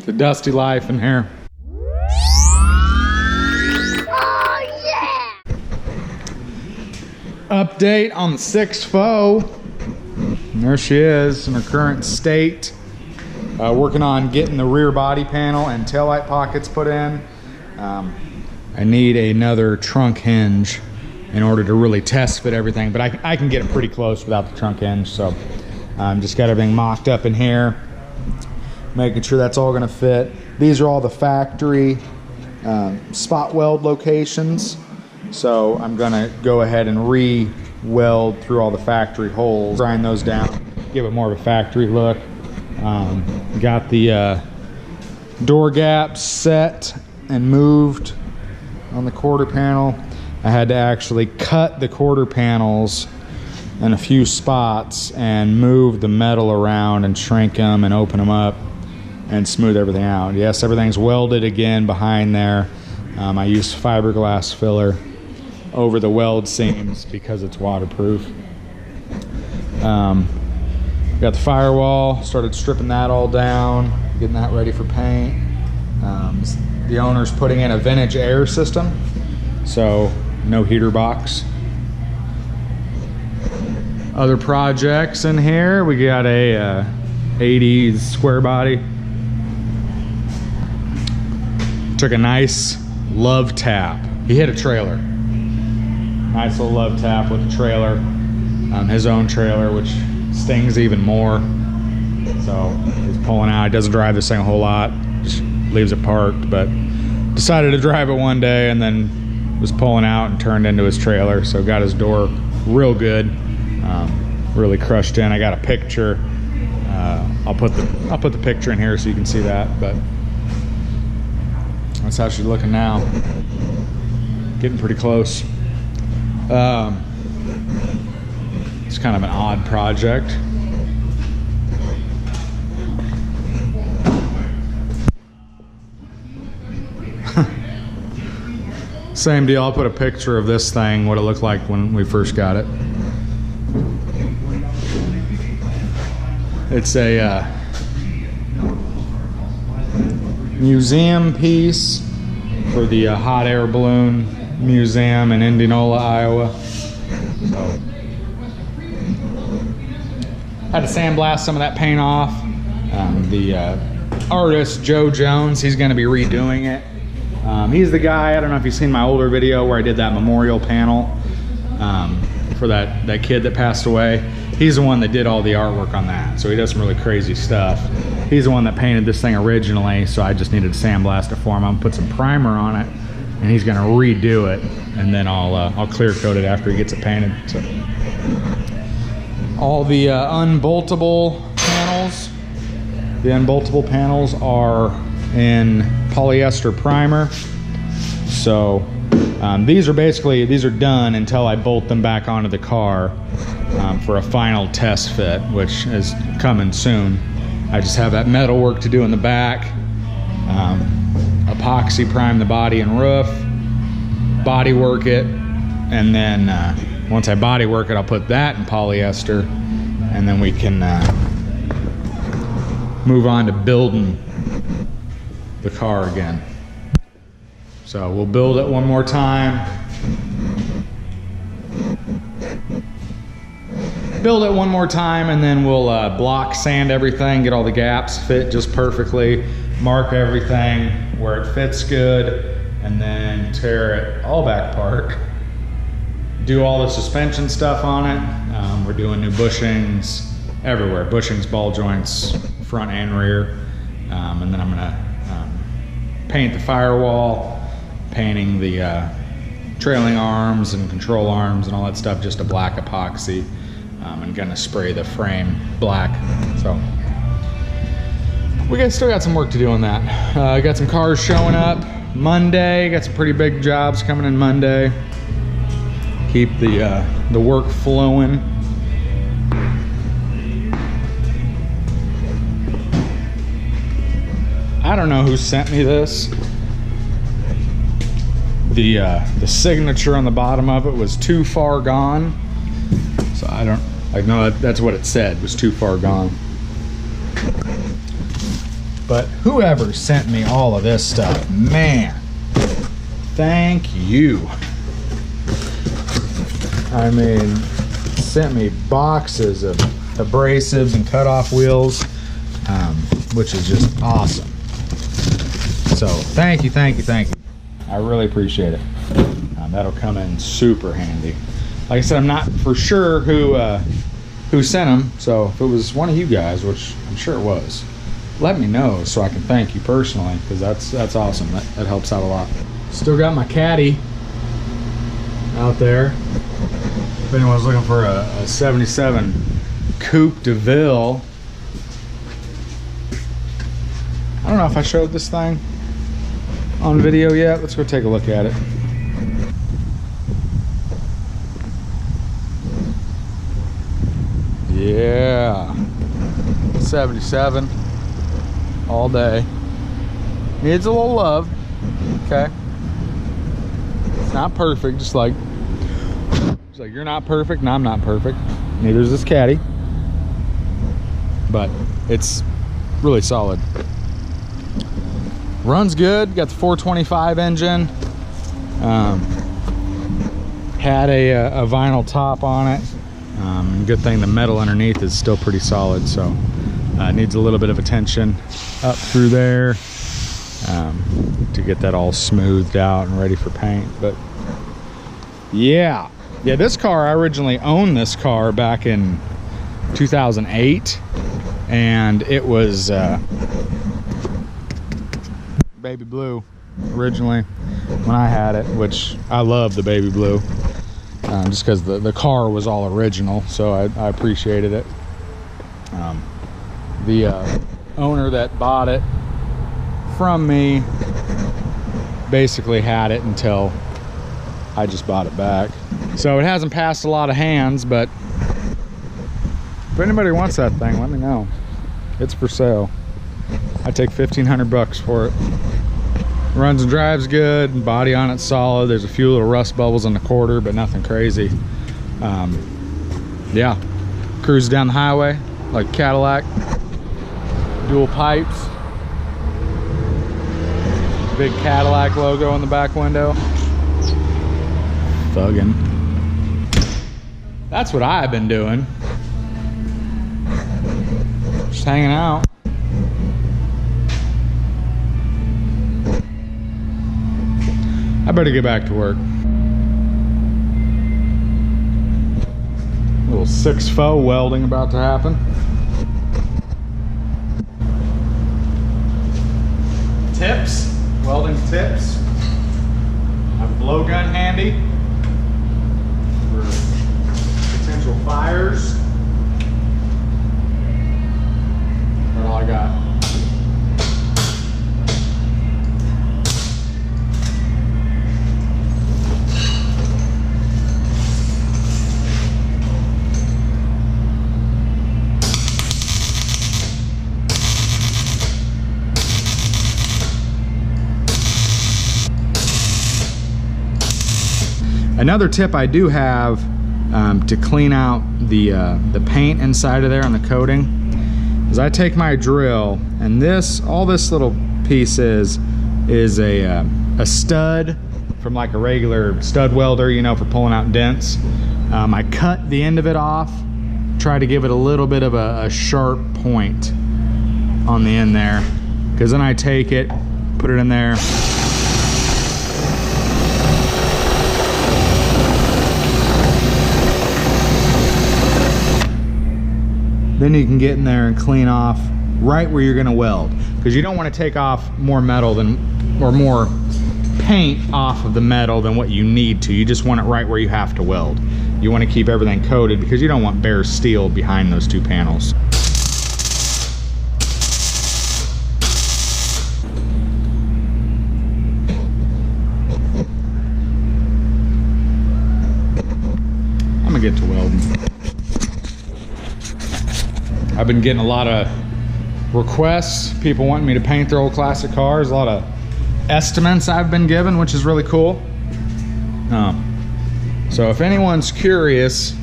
a dusty life in here. Oh yeah! Update on the 6.4. And there she is in her current state. Working on getting the rear body panel and taillight pockets put in. I need another trunk hinge in order to really test fit everything, but I can get it pretty close without the trunk hinge. So just got everything mocked up in here, making sure that's all gonna fit. These are all the factory spot weld locations. So I'm gonna go ahead and re-weld through all the factory holes, grind those down, give it more of a factory look. Got the door gaps set and moved on the quarter panel. I had to actually cut the quarter panels in a few spots and move the metal around and shrink them and open them up and smooth everything out. Yes, everything's welded again behind there. I used fiberglass filler over the weld seams because it's waterproof. Got the firewall, started stripping that all down, getting that ready for paint. The owner's putting in a vintage air system, so no heater box. Other projects in here, we got a 80s square body. Took a nice love tap. He hit a trailer. Nice little love tap with a trailer, his own trailer, which stings even more. So he's pulling out. He doesn't drive this thing a whole lot, just leaves it parked, but decided to drive it one day and then was pulling out and turned into his trailer. So got his door real good, really crushed in. I got a picture. I'll put the picture in here so you can see that, but that's how she's looking now. Getting pretty close. It's kind of an odd project. Same deal, I'll put a picture of this thing, what it looked like when we first got it. It's a museum piece for the hot air balloon museum in Indianola, Iowa. So, had to sandblast some of that paint off. The artist, Joe Jones, he's gonna be redoing it. He's the guy, I don't know if you've seen my older video where I did that memorial panel for that kid that passed away. He's the one that did all the artwork on that, so he does some really crazy stuff. He's the one that painted this thing originally, so I just needed to sandblast it for him. I'm gonna put some primer on it, and he's gonna redo it, and then I'll clear coat it after he gets it painted. So, all the unboltable panels. The unboltable panels are in polyester primer. So these are done until I bolt them back onto the car for a final test fit, which is coming soon. I just have that metal work to do in the back. Epoxy prime the body and roof, body work it, and then once I body work it, I'll put that in polyester, and then we can move on to building the car again. So we'll build it one more time. Build it one more time, and then we'll block sand everything, get all the gaps fit just perfectly, mark everything where it fits good, and then tear it all back apart. Do all the suspension stuff on it. We're doing new bushings everywhere. Bushings, ball joints, front and rear. And then I'm gonna paint the firewall, painting the trailing arms and control arms and all that stuff, just a black epoxy. I'm gonna spray the frame black. So we still got some work to do on that. Got some cars showing up Monday. Got some pretty big jobs coming in Monday. Keep the work flowing. I don't know who sent me this. The signature on the bottom of it was too far gone. So I know that's what it said, was too far gone. But whoever sent me all of this stuff, man, thank you. I mean, sent me boxes of abrasives and cutoff wheels, which is just awesome. So thank you, thank you, thank you. I really appreciate it. That'll come in super handy. Like I said, I'm not for sure who sent them, so if it was one of you guys, which I'm sure it was, let me know so I can thank you personally, because that's awesome. That helps out a lot. Still got my Caddy out there. If anyone's looking for a 77 Coupe de Ville. I don't know if I showed this thing on video yet. Let's go take a look at it. Yeah, 77 all day. Needs a little love. Okay, it's not perfect, just like you're not perfect and I'm not perfect. Neither is this Caddy, but it's really solid. Runs good. Got the 425 engine. Had a vinyl top on it. Good thing the metal underneath is still pretty solid, so needs a little bit of attention up through there to get that all smoothed out and ready for paint. But yeah, this car, I originally owned this car back in 2008, and it was baby blue originally when I had it, which I love the baby blue. Just because the car was all original, so I appreciated it. The owner that bought it from me basically had it until I just bought it back. So it hasn't passed a lot of hands, but if anybody wants that thing, let me know. It's for sale. I take 1,500 bucks for it. Runs and drives good, body on it's solid. There's a few little rust bubbles on the quarter, but nothing crazy. Yeah, cruise down the highway like Cadillac. Dual pipes, big Cadillac logo on the back window. Thuggin'. That's what I've been doing. Just hanging out. I better get back to work. A little 6-4 welding about to happen. Tips, welding tips. I have a blowgun handy for potential fires. That's all I got. Another tip I do have to clean out the paint inside of there on the coating is I take my drill, and all this little piece is a stud from like a regular stud welder, you know, for pulling out dents. I cut the end of it off, try to give it a little bit of a sharp point on the end there, because then I take it, put it in there. Then you can get in there and clean off right where you're gonna weld, because you don't want to take off more metal or more paint off of the metal than what you need to. You just want it right where you have to weld. You want to keep everything coated because you don't want bare steel behind those two panels. I'm gonna get to welding. I've been getting a lot of requests, people wanting me to paint their old classic cars, a lot of estimates I've been given, which is really cool. So if anyone's curious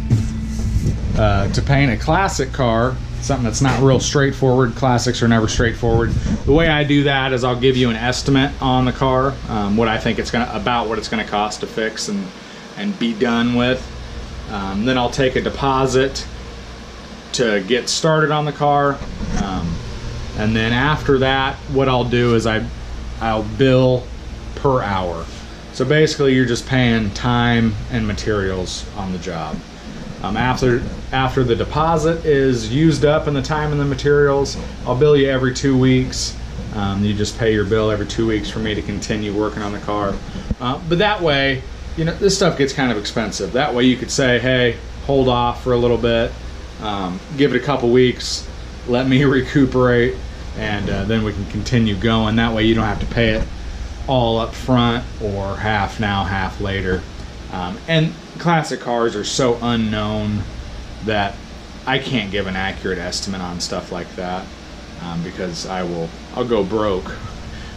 to paint a classic car, something that's not real straightforward. Classics are never straightforward. The way I do that is I'll give you an estimate on the car, what I think it's what it's gonna cost to fix and be done with. Then I'll take a deposit to get started on the car, and then after that, what I'll do is I'll bill per hour. So basically, you're just paying time and materials on the job. After the deposit is used up and the time and the materials, I'll bill you every 2 weeks. You just pay your bill every 2 weeks for me to continue working on the car. But that way, you know, this stuff gets kind of expensive. That way you could say, hey, hold off for a little bit, give it a couple weeks, let me recuperate, and then we can continue going. That way you don't have to pay it all up front or half now, half later. And classic cars are so unknown that I can't give an accurate estimate on stuff like that, because I'll go broke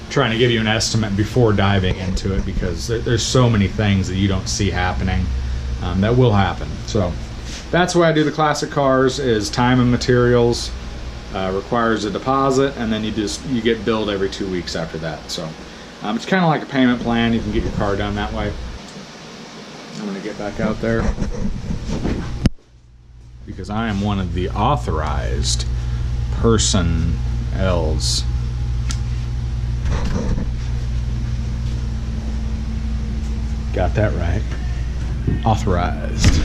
trying to give you an estimate before diving into it, because there's so many things that you don't see happening that will happen. So that's why I do the classic cars, is time and materials, requires a deposit, and then you get billed every 2 weeks after that. So it's kind of like a payment plan. You can get your car done that way. I'm gonna get back out there because I am one of the authorized personnels. Got that right. Authorized.